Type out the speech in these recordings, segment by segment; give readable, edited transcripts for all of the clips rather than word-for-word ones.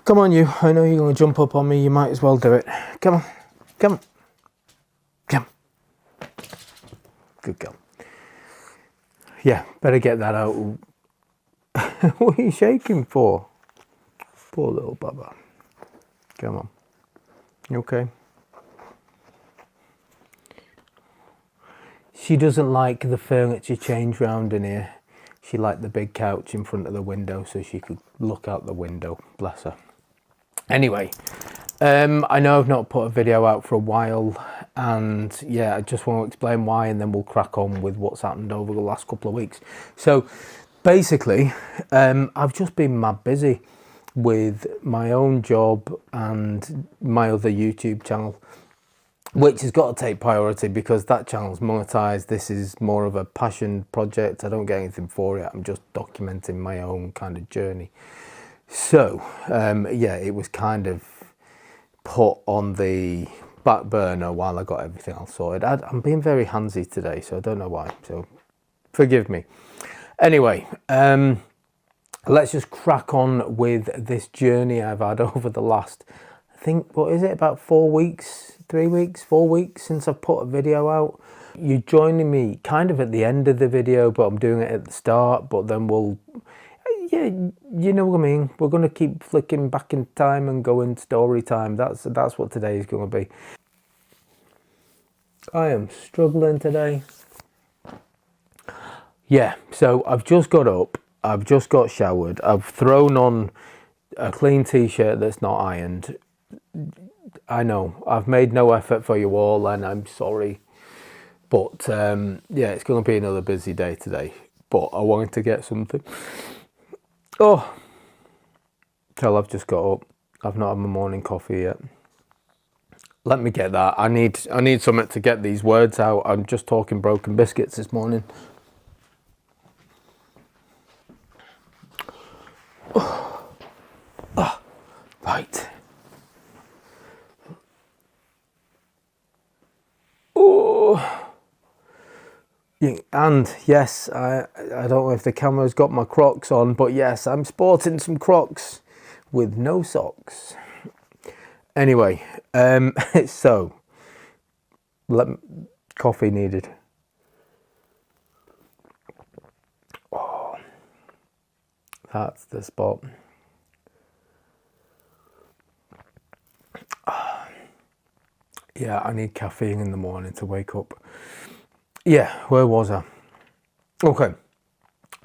Come on, you. I know you're going to jump up on me. You might as well do it. Come on. Come on. Come on. Good girl. Yeah, better get that out. What are you shaking for? Poor little bubba. Come on. You okay? She doesn't like the furniture change round in here. She liked the big couch in front of the window so she could look out the window. Bless her. Anyway, I know I've not put a video out for a while, and yeah, I just want to explain why, and then we'll crack on with what's happened over the last couple of weeks. So basically, I've just been mad busy with my own job and my other YouTube channel, which has got to take priority because that channel's monetized. This is more of a passion project. I don't get anything for it. I'm just documenting my own kind of journey. So, yeah, it was kind of put on the back burner while I got everything else sorted. I'm being very handsy today, so I don't know why. So, forgive me. Anyway, let's just crack on with this journey I've had over the last, I think, what is it, about 4 weeks, 3 weeks, 4 weeks since I've put a video out. You're joining me kind of at the end of the video, but I'm doing it at the start, but then we'll, yeah, you know what I mean. We're going to keep flicking back in time and going story time. That's what today is going to be. I am struggling today. Yeah, so I've just got up. I've just got showered. I've thrown on a clean t-shirt that's not ironed. I know, I've made no effort for you all and I'm sorry. But yeah, it's going to be another busy day today. But I wanted to get something. Oh, till I've just got up. I've not had my morning coffee yet. Let me get that. I need something to get these words out. I'm just talking broken biscuits this morning. Oh, right. Oh. And yes, I don't know if the camera's got my Crocs on, but yes, I'm sporting some Crocs with no socks. Anyway, so coffee needed. Oh, that's the spot. Yeah, I need caffeine in the morning to wake up. Yeah, where was I? Okay,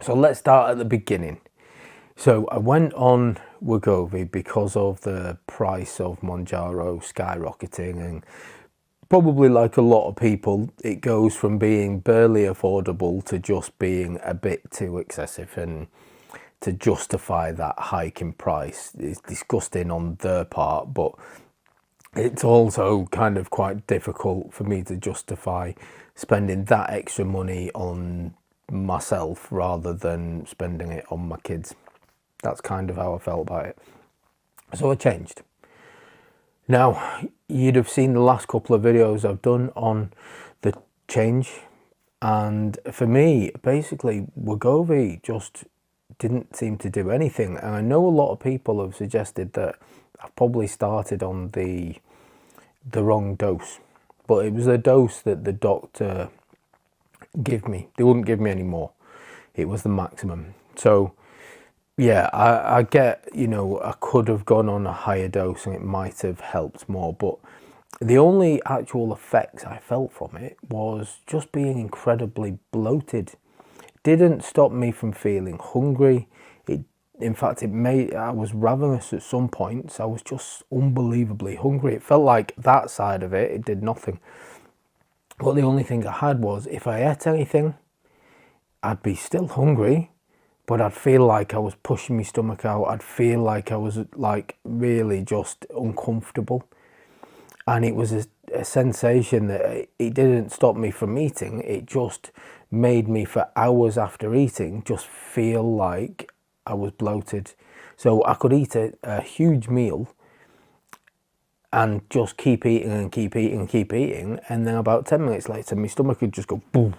so let's start at the beginning. So I went on Wegovy because of the price of Mounjaro skyrocketing, and probably like a lot of people, it goes from being barely affordable to just being a bit too excessive, and to justify that hike in price is disgusting on their part, but it's also kind of quite difficult for me to justify spending that extra money on myself rather than spending it on my kids. That's kind of how I felt about it. So I changed. Now, you'd have seen the last couple of videos I've done on the change. And for me, basically, Wegovy just didn't seem to do anything. And I know a lot of people have suggested that I've probably started on the wrong dose. But it was a dose that the doctor gave me. They wouldn't give me any more. It was the maximum. So yeah, I get, you know, I could have gone on a higher dose and it might have helped more, but the only actual effects I felt from it was just being incredibly bloated. It didn't stop me from feeling hungry. In fact, I was ravenous at some points. I was just unbelievably hungry. It felt like that side of it did nothing. But the only thing I had was, if I ate anything, I'd be still hungry, but I'd feel like I was pushing my stomach out. I'd feel like I was like really just uncomfortable. And it was a sensation that it didn't stop me from eating. It just made me, for hours after eating, just feel like I was bloated. So I could eat a huge meal and just keep eating and keep eating and keep eating. And then about 10 minutes later, my stomach would just go boom.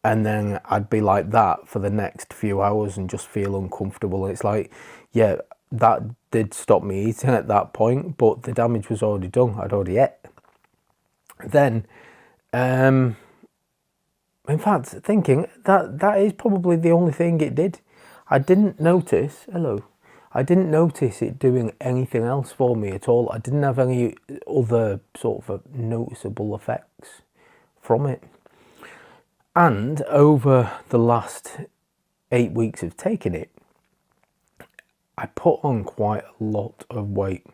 And then I'd be like that for the next few hours and just feel uncomfortable. It's like, yeah, that did stop me eating at that point, but the damage was already done. I'd already ate. Then, in fact, thinking that is probably the only thing it did. I didn't notice, I didn't notice it doing anything else for me at all. I didn't have any other sort of noticeable effects from it. And over the last 8 weeks of taking it, I put on quite a lot of weight.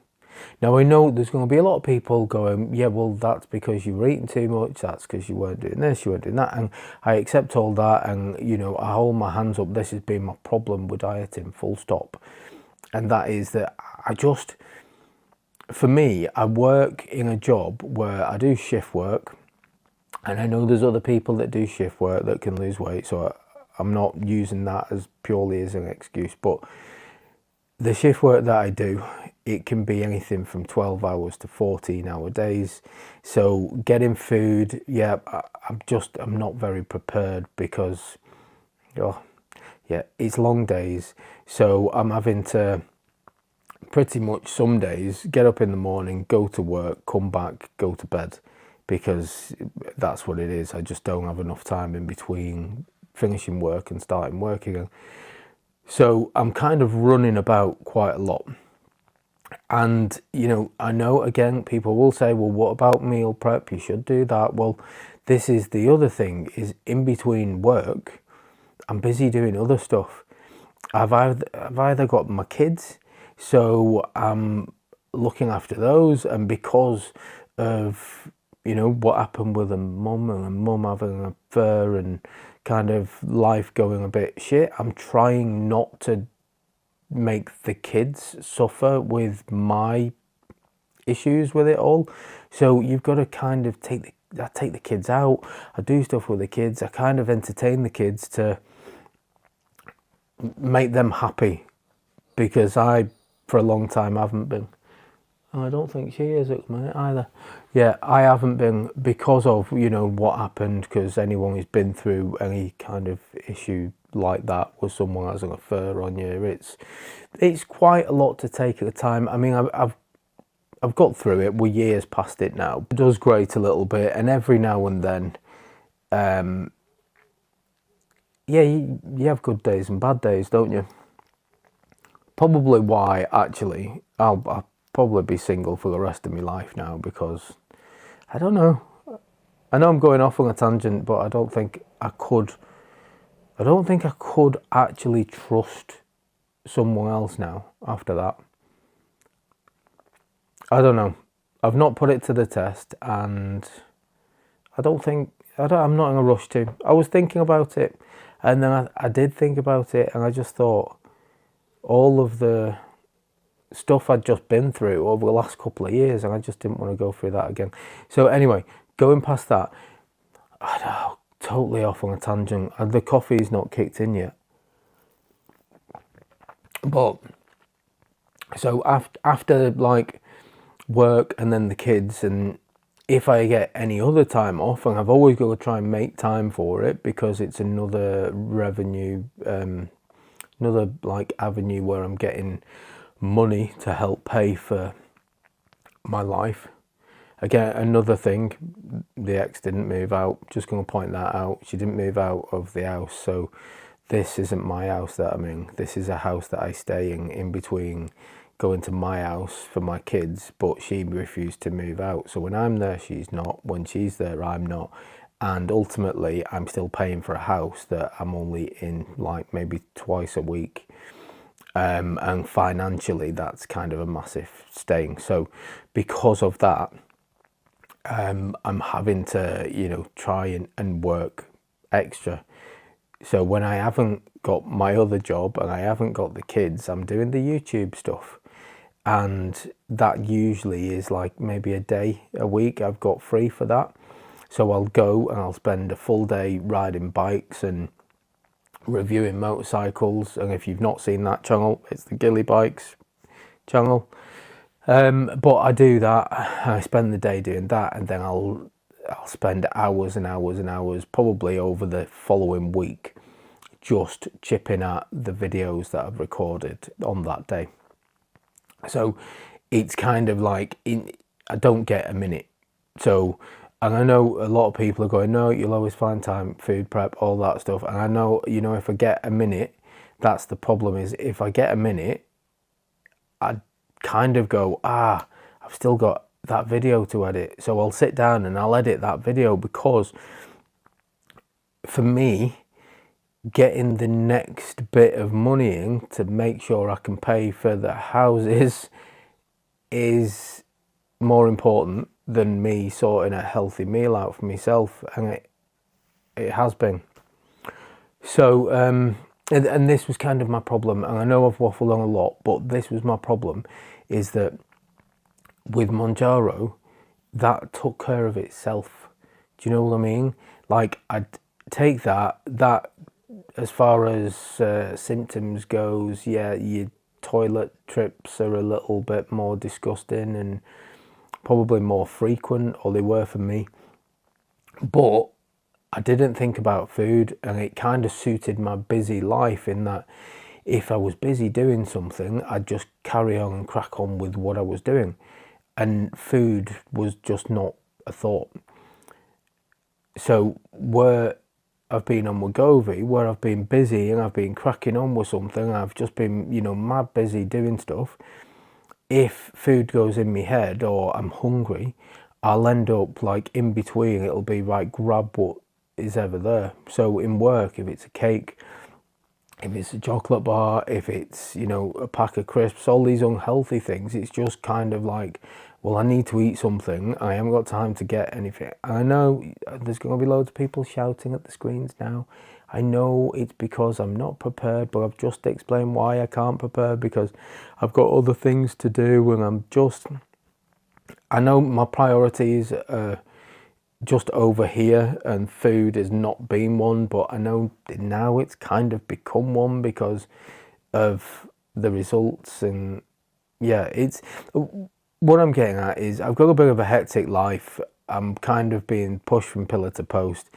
Now, I know there's going to be a lot of people going, yeah, well, that's because you were eating too much, that's because you weren't doing this, you weren't doing that, and I accept all that, and, you know, I hold my hands up. This has been my problem with dieting, full stop. And that is that for me, I work in a job where I do shift work, and I know there's other people that do shift work that can lose weight, so I'm not using that as purely as an excuse, but the shift work that I do, it can be anything from 12 hours to 14-hour days. So getting food, yeah, I'm not very prepared because, yeah, it's long days. So I'm having to pretty much some days get up in the morning, go to work, come back, go to bed, because that's what it is. I just don't have enough time in between finishing work and starting work again. So I'm kind of running about quite a lot. And, you know, I know, again, people will say, well, what about meal prep? You should do that. Well, this is the other thing, is in between work, I'm busy doing other stuff. I've either got my kids, so I'm looking after those, and because of, you know, what happened with a mum and a mum having an affair and kind of life going a bit shit, I'm trying not to make the kids suffer with my issues with it all. So you've got to kind of I take the kids out, I do stuff with the kids, I kind of entertain the kids to make them happy, because I, for a long time, haven't been. And I don't think she is at the minute either. Yeah, I haven't been, because of, you know, what happened, because anyone who's been through any kind of issue like that with someone has an affair on you, it's quite a lot to take at the time. I mean, I've got through it. We're years past it now. It does grate a little bit, and every now and then, yeah, you have good days and bad days, don't you? Probably why, actually, I'll probably be single for the rest of my life now, because I don't know. I know I'm going off on a tangent, but I don't think I could actually trust someone else now after that. I don't know. I've not put it to the test, and I'm not in a rush to. I was thinking about it, and then I did think about it, and I just thought all of the stuff I'd just been through over the last couple of years, and I just didn't want to go through that again. So anyway, going past that, I know, totally off on a tangent. The coffee's not kicked in yet. But so after like work and then the kids, and if I get any other time off, and I've always got to try and make time for it, because it's another revenue, another like avenue where I'm getting money to help pay for my life. Again, another thing, the ex didn't move out. Just going to point that out. She didn't move out of the house, so this isn't my house that I'm in. This is a house that I stay in between going to my house for my kids, but she refused to move out. So when I'm there, she's not. When she's there, I'm not. And ultimately, I'm still paying for a house that I'm only in like maybe twice a week. And financially, that's kind of a massive stain. So because of that, I'm having to, you know, try and work extra. So when I haven't got my other job and I haven't got the kids, I'm doing the YouTube stuff. And that usually is like maybe a day a week I've got free for that. So I'll go and I'll spend a full day riding bikes and reviewing motorcycles. And if you've not seen that channel, it's the Gilly Bikes channel. But I do that, I spend the day doing that, and then I'll spend hours and hours and hours, probably over the following week, just chipping at the videos that I've recorded on that day. So it's kind of like, I don't get a minute. So, and I know a lot of people are going, no, you'll always find time, food prep, all that stuff. And I know, you know, if I get a minute, that's the problem, is if I get a minute, I kind of go, I've still got that video to edit. So I'll sit down and I'll edit that video, because for me, getting the next bit of money in to make sure I can pay for the houses is more important than me sorting a healthy meal out for myself, and it has been. So and this was kind of my problem, and I know I've waffled on a lot, but this was my problem, is that with Mounjaro, that took care of itself. Do you know what I mean? Like, I'd take that as far as symptoms goes, yeah, your toilet trips are a little bit more disgusting and probably more frequent, or they were for me. But I didn't think about food, and it kind of suited my busy life, in that if I was busy doing something, I'd just carry on and crack on with what I was doing. And food was just not a thought. So where I've been on Wegovy, where I've been busy and I've been cracking on with something, I've just been, you know, mad busy doing stuff. If food goes in my head or I'm hungry, I'll end up like in between. It'll be like, grab what is ever there. So in work, if it's a cake, if it's a chocolate bar, if it's, you know, a pack of crisps, all these unhealthy things, it's just kind of like, well, I need to eat something. I haven't got time to get anything. I know there's going to be loads of people shouting at the screens now. I know it's because I'm not prepared, but I've just explained why I can't prepare, because I've got other things to do, and I know my priorities are just over here, and food has not been one, but I know now it's kind of become one because of the results. And yeah, it's what I'm getting at is I've got a bit of a hectic life. I'm kind of being pushed from pillar to post.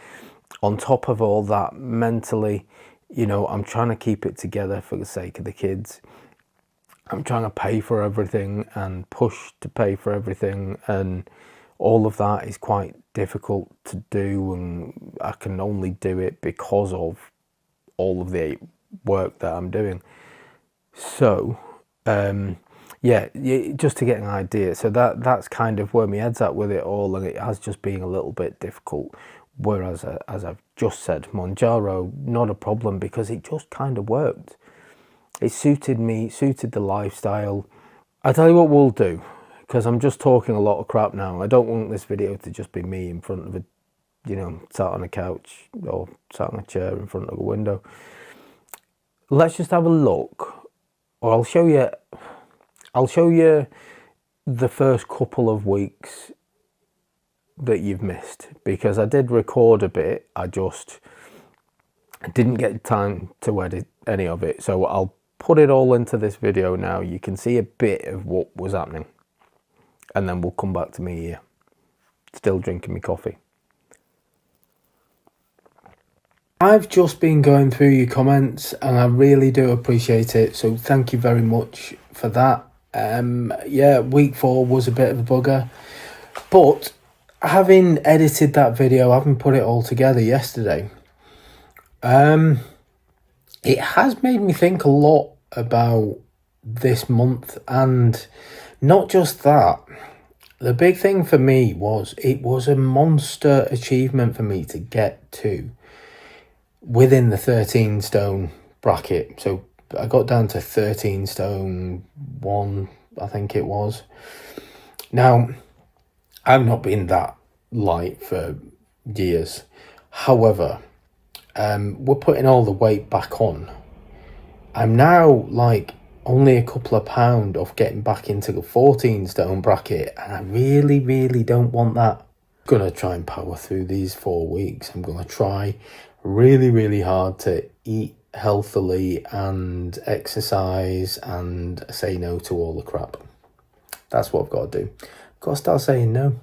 On top of all that, mentally, you know, I'm trying to keep it together for the sake of the kids. I'm trying to pay for everything and push to pay for everything, and all of that is quite difficult to do, and I can only do it because of all of the work that I'm doing. So yeah, just to get an idea, so that's kind of where my head's at with it all, and it has just been a little bit difficult. Whereas, as I've just said, Mounjaro, not a problem, because it just kind of worked. It suited me, suited the lifestyle. I tell you what we'll do, because I'm just talking a lot of crap now. I don't want this video to just be me in front of a, you know, sat on a couch or sat on a chair in front of a window. Let's just have a look, or I'll show you the first couple of weeks that you've missed, because I did record a bit. I didn't get time to edit any of it, so I'll put it all into this video now. You can see a bit of what was happening, and then we'll come back to me here, still drinking my coffee. I've just been going through your comments, and I really do appreciate it, so thank you very much for that. Yeah, week 4 was a bit of a bugger, but having edited that video, having put it all together yesterday, it has made me think a lot about this month. And not just that, the big thing for me was, it was a monster achievement for me to get to within the 13 stone bracket. So I got down to 13 stone 1, I think it was. Now, I've not been that light for years. However, we're putting all the weight back on. I'm now like only a couple of pound off getting back into the 14 stone bracket, and I really, really don't want that. I'm going to try and power through these 4 weeks. I'm going to try really, really hard to eat healthily and exercise and say no to all the crap. That's what I've got to do. I've got to start saying no.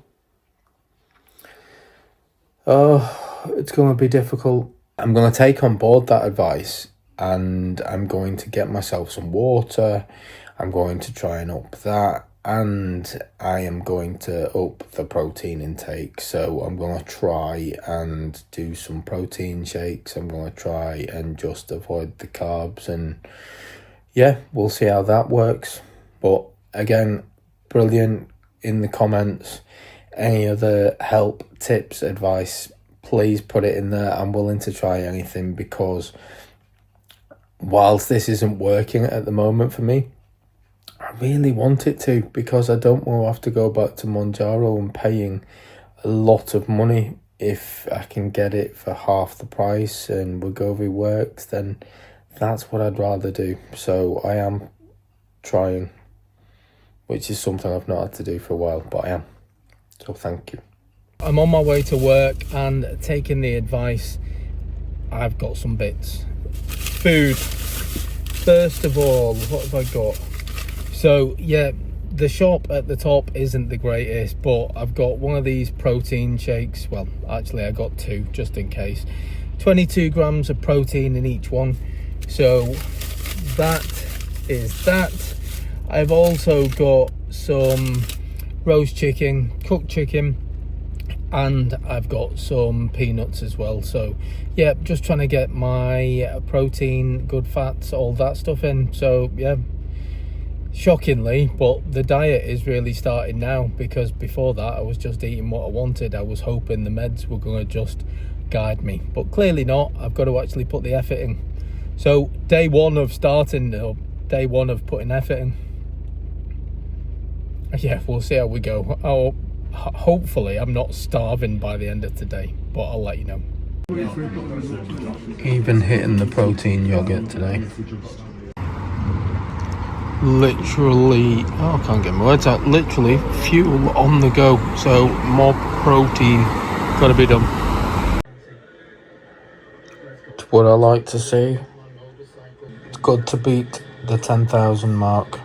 Oh, it's going to be difficult. I'm going to take on board that advice, and I'm going to get myself some water. I'm going to try and up that, and I am going to up the protein intake. So I'm going to try and do some protein shakes. I'm going to try and just avoid the carbs, and yeah, we'll see how that works. But again, brilliant. In the comments, any other help, tips, advice, please put it in there. I'm willing to try anything, because whilst this isn't working at the moment for me, I really want it to, because I don't want to have to go back to Mounjaro and paying a lot of money. If I can get it for half the price and Wegovy works, then that's what I'd rather do. So I am trying, which is something I've not had to do for a while, but I am. So thank you. I'm on my way to work and taking the advice. I've got some bits. Food. First of all, what have I got? So yeah, the shop at the top isn't the greatest, but I've got one of these protein shakes. Well, actually I got two, just in case. 22 grams of protein in each one. So that is that. I've also got some roast chicken, cooked chicken, and I've got some peanuts as well. So yeah, just trying to get my protein, good fats, all that stuff in. So yeah, shockingly, but the diet is really starting now, because before that I was just eating what I wanted. I was hoping the meds were going to just guide me, but clearly not. I've got to actually put the effort in. So day one of starting, or day one of putting effort in. Yeah, we'll see how we go. Hopefully I'm not starving by the end of today, but I'll let you know. Even hitting the protein yogurt today. Literally, I can't get my words out. Literally fuel on the go. So more protein gotta be done. It's what I like to see. It's good to beat the 10,000 mark.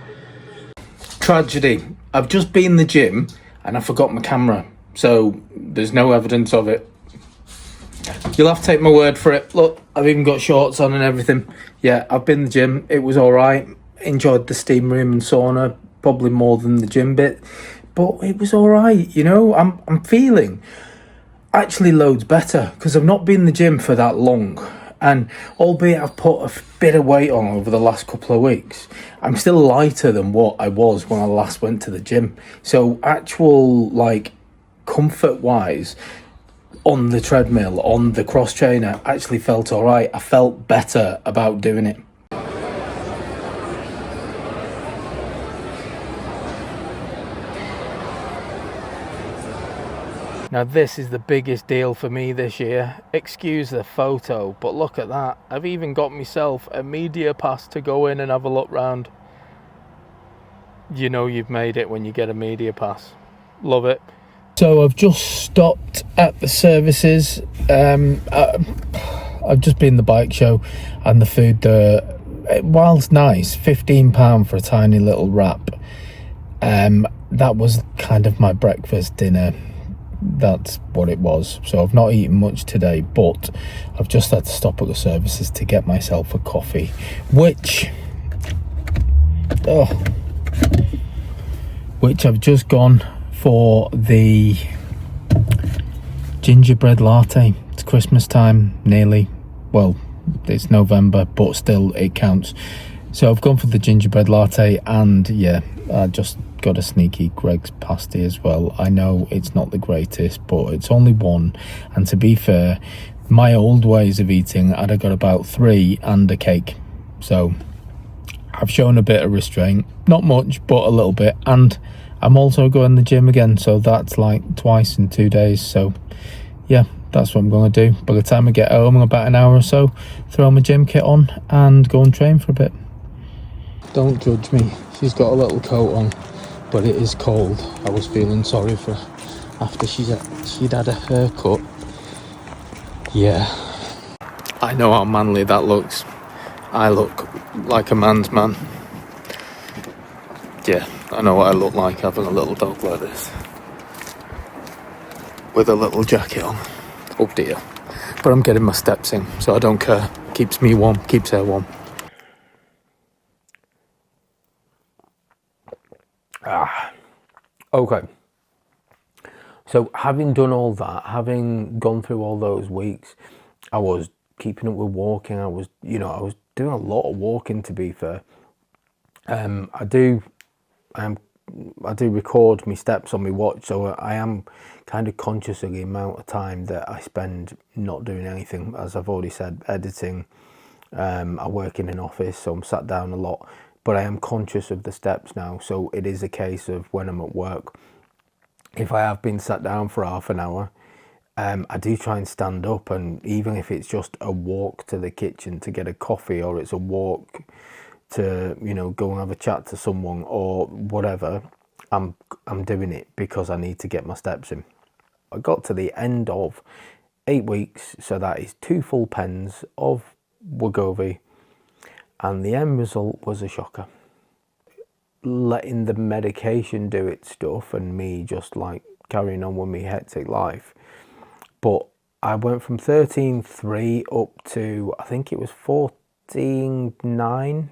Tragedy. I've just been in the gym and I forgot my camera, so there's no evidence of it. You'll have to take my word for it. Look, I've even got shorts on and everything. Yeah, I've been in the gym. It was all right. Enjoyed the steam room and sauna, probably more than the gym bit, but it was all right. You know, I'm feeling actually loads better, because I've not been in the gym for that long. And albeit I've put a bit of weight on over the last couple of weeks, I'm still lighter than what I was when I last went to the gym. So actual, like, comfort-wise, on the treadmill, on the cross trainer, actually felt all right. I felt better about doing it. Now this is the biggest deal for me this year. Excuse the photo, but look at that. I've even got myself a media pass to go in and have a look round. You know you've made it when you get a media pass. Love it. So I've just stopped at the services. I've just been the bike show, and the food there, whilst nice, £15 for a tiny little wrap. That was kind of my breakfast, dinner. That's what it was. So I've not eaten much today, but I've just had to stop at the services to get myself a coffee, which I've just gone for the gingerbread latte. It's Christmas time, nearly. Well, it's November, but still it counts. So I've gone for the gingerbread latte, and yeah, I just got a sneaky Greg's pasty as well. I know it's not the greatest, but it's only one, and to be fair, my old ways of eating, I'd have got about 3 and a cake. So I've shown a bit of restraint, not much, but a little bit, and I'm also going to the gym again, so that's like twice in 2 days. So yeah, that's what I'm going to do. By the time I get home in about an hour or so, throw my gym kit on and go and train for a bit. Don't judge me, she's got a little coat on, but it is cold. I was feeling sorry for her after she'd had a haircut. Yeah, I know how manly that looks. I look like a man's man. Yeah, I know what I look like having a little dog like this, with a little jacket on. Oh dear. But I'm getting my steps in, so I don't care. Keeps me warm, keeps her warm. Okay. So having done all that, having gone through all those weeks, I was keeping up with walking. I was doing a lot of walking, to be fair. I do record my steps on my watch, so I am kind of conscious of the amount of time that I spend not doing anything. As I've already said, editing. I work in an office, so I'm sat down a lot, but I am conscious of the steps now. So it is a case of when I'm at work, if I have been sat down for half an hour, I do try and stand up, and even if it's just a walk to the kitchen to get a coffee, or it's a walk to go and have a chat to someone or whatever, I'm doing it because I need to get my steps in. I got to the end of 8 weeks, so that is 2 full pens of Wegovy, and the end result was a shocker. Letting the medication do its stuff and me just like carrying on with my hectic life, but I went from 13.3 up to, I think it was 14.9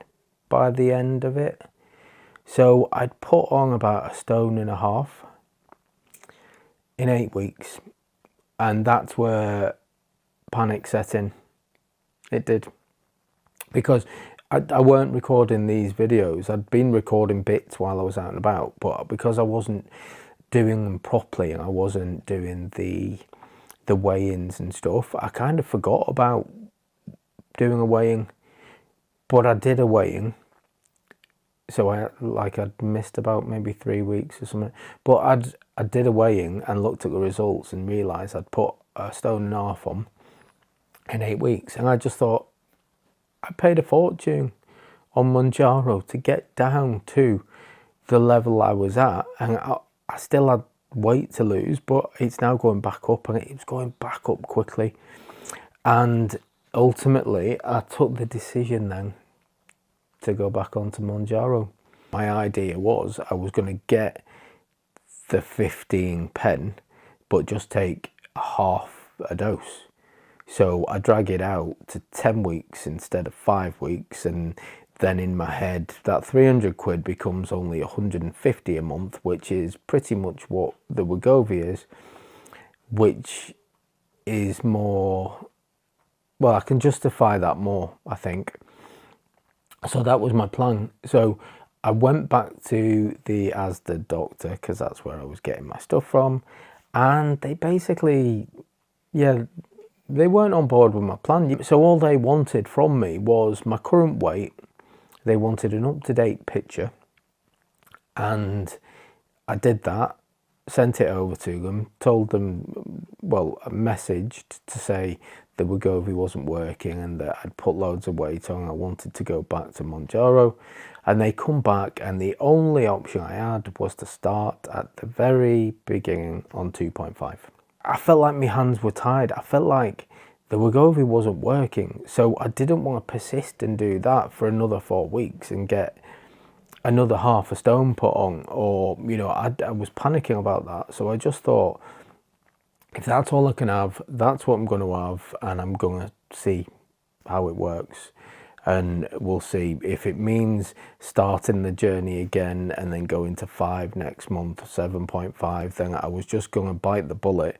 by the end of it. So I'd put on about 1.5 stone in 8 weeks, and that's where panic set in. It did, because I weren't recording these videos. I'd been recording bits while I was out and about, but because I wasn't doing them properly and I wasn't doing the weigh-ins and stuff, I kind of forgot about doing a weigh-in. But I did a weigh-in, so I'd missed about maybe 3 weeks or something. But I did a weigh-in and looked at the results and realised I'd put 1.5 stone on in 8 weeks, and I just thought, I paid a fortune on Mounjaro to get down to the level I was at, and I still had weight to lose, but it's now going back up, and it's going back up quickly. And ultimately, I took the decision then to go back onto Mounjaro. My idea was I was going to get the 15 pen, but just take half a dose. So I drag it out to 10 weeks instead of 5 weeks, and then in my head that 300 quid becomes only 150 a month, which is pretty much what the Wegovy is, which is more, well, I can justify that more, I think. So that was my plan. So I went back to the Asda doctor, because that's where I was getting my stuff from, and they basically, they weren't on board with my plan. So all they wanted from me was my current weight. They wanted an up-to-date picture, and I did that, sent it over to them, told them, well, I messaged to say the Wegovy wasn't working and that I'd put loads of weight on. I wanted to go back to Mounjaro, and they come back, and the only option I had was to start at the very beginning on 2.5. I felt like my hands were tied. I felt like the Wegovy wasn't working, so I didn't want to persist and do that for another 4 weeks and get another 1/2 stone put on, or I was panicking about that. So I just thought, if that's all I can have, that's what I'm going to have, and I'm going to see how it works, and we'll see if it means starting the journey again and then going to 5 next month, 7.5. Then I was just going to bite the bullet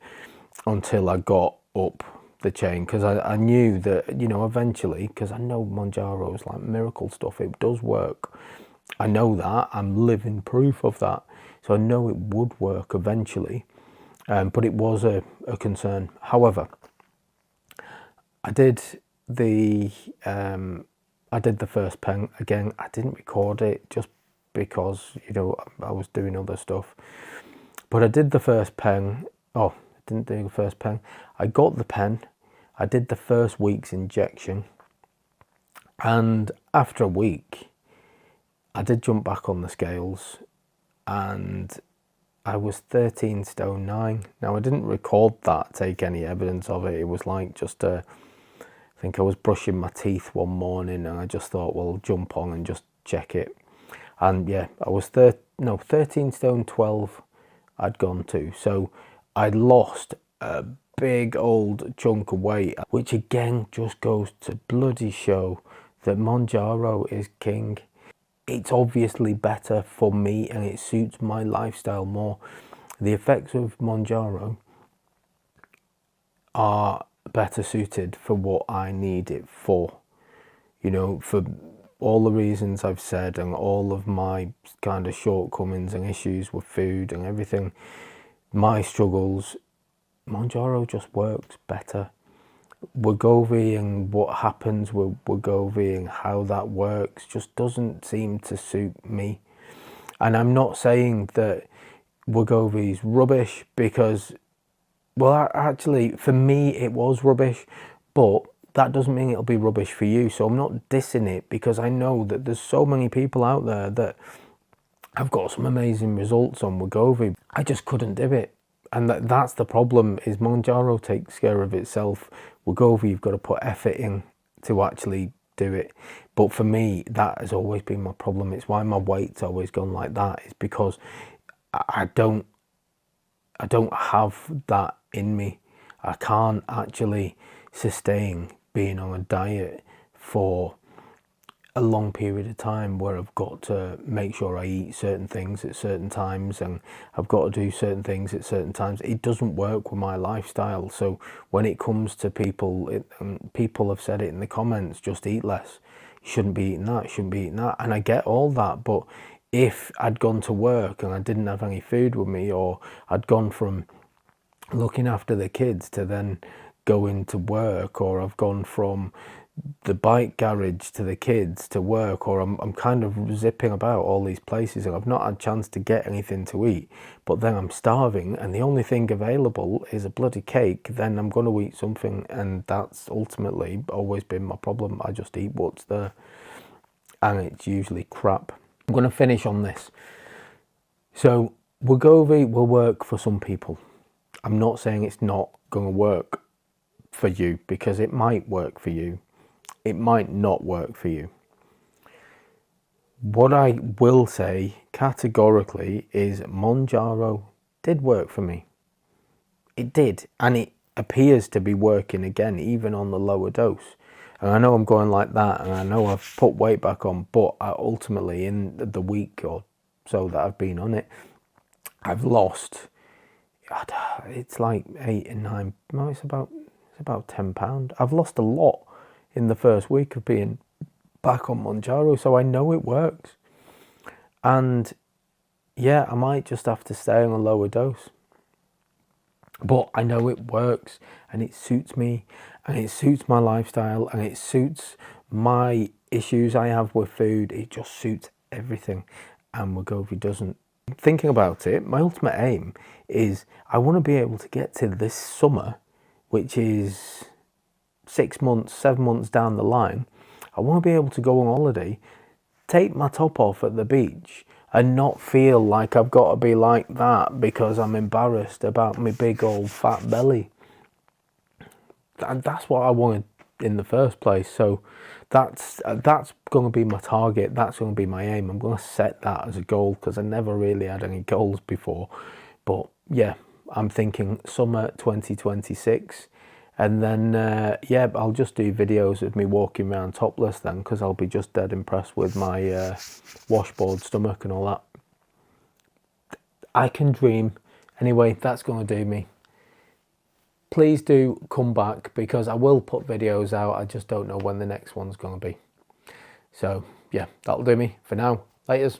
until I got up the chain, because I knew that eventually, because I know Mounjaro is like miracle stuff, it does work. I know that, I'm living proof of that, so I know it would work eventually, but it was a concern. However, I did the first pen. Again, I didn't record it just because I was doing other stuff, but I did the first pen. Oh, I didn't do the first pen. I got the pen, I did the first week's injection, and after a week I did jump back on the scales, and I was 13 stone 9. Now, I didn't record that, take any evidence of it. It was like just I think I was brushing my teeth one morning, and I just thought, well, jump on and just check it. And yeah, I was 13 stone 12 I'd gone to. So I'd lost a big old chunk of weight, which again just goes to bloody show that Mounjaro is king. it's obviously better for me and it suits my lifestyle more. The effects of Mounjaro are better suited for what I need it for. You know, for all the reasons I've said and all of my kind of shortcomings and issues with food and everything, my struggles, Mounjaro just works better. Wegovy and what happens with Wegovy and how that works just doesn't seem to suit me. And I'm not saying that Wegovy is rubbish, because, well, actually, for me, it was rubbish, but that doesn't mean it'll be rubbish for you. So I'm not dissing it, because I know that there's so many people out there that have got some amazing results on Wegovy. I just couldn't do it. And that's the problem, is Mounjaro takes care of itself. Wegovy, you've got to put effort in to actually do it. But for me, that has always been my problem. It's why my weight's always gone like that. It's because I don't have that in me. I can't actually sustain being on a diet for a long period of time, where I've got to make sure I eat certain things at certain times and I've got to do certain things at certain times. It doesn't work with my lifestyle. So when it comes to people, people have said it in the comments, just eat less. You shouldn't be eating that, you shouldn't be eating that. And I get all that, but if I'd gone to work and I didn't have any food with me, or I'd gone from looking after the kids to then going to work, or I've gone from the bike garage to the kids to work, or I'm kind of zipping about all these places and I've not had a chance to get anything to eat, but then I'm starving and the only thing available is a bloody cake, then I'm going to eat something, and that's ultimately always been my problem. I just eat what's there, and it's usually crap. I'm going to finish on this. So Wegovy will work for some people. I'm not saying it's not going to work for you, because it might work for you. It might not work for you. What I will say categorically is Mounjaro did work for me. It did, and it appears to be working again, even on the lower dose. And I know I'm going like that, and I know I've put weight back on, but ultimately in the week or so that I've been on it, I've lost, it's like 8 and 9, no, it's about 10 pounds. I've lost a lot in the first week of being back on Mounjaro, so I know it works. And yeah, I might just have to stay on a lower dose, but I know it works and it suits me and it suits my lifestyle and it suits my issues I have with food. It just suits everything, and Wegovy doesn't. Thinking about it, my ultimate aim is I want to be able to get to this summer, which is 6 months, 7 months down the line. I want to be able to go on holiday, take my top off at the beach, and not feel like I've got to be like that because I'm embarrassed about my big old fat belly. And that's what I wanted in the first place. So that's going to be my target. That's going to be my aim. I'm going to set that as a goal, because I never really had any goals before. But yeah, I'm thinking summer 2026. And then, yeah, I'll just do videos of me walking around topless then, because I'll be just dead impressed with my washboard stomach and all that. I can dream. Anyway, that's going to do me. Please do come back, because I will put videos out. I just don't know when the next one's going to be. So, yeah, that'll do me for now. Laters.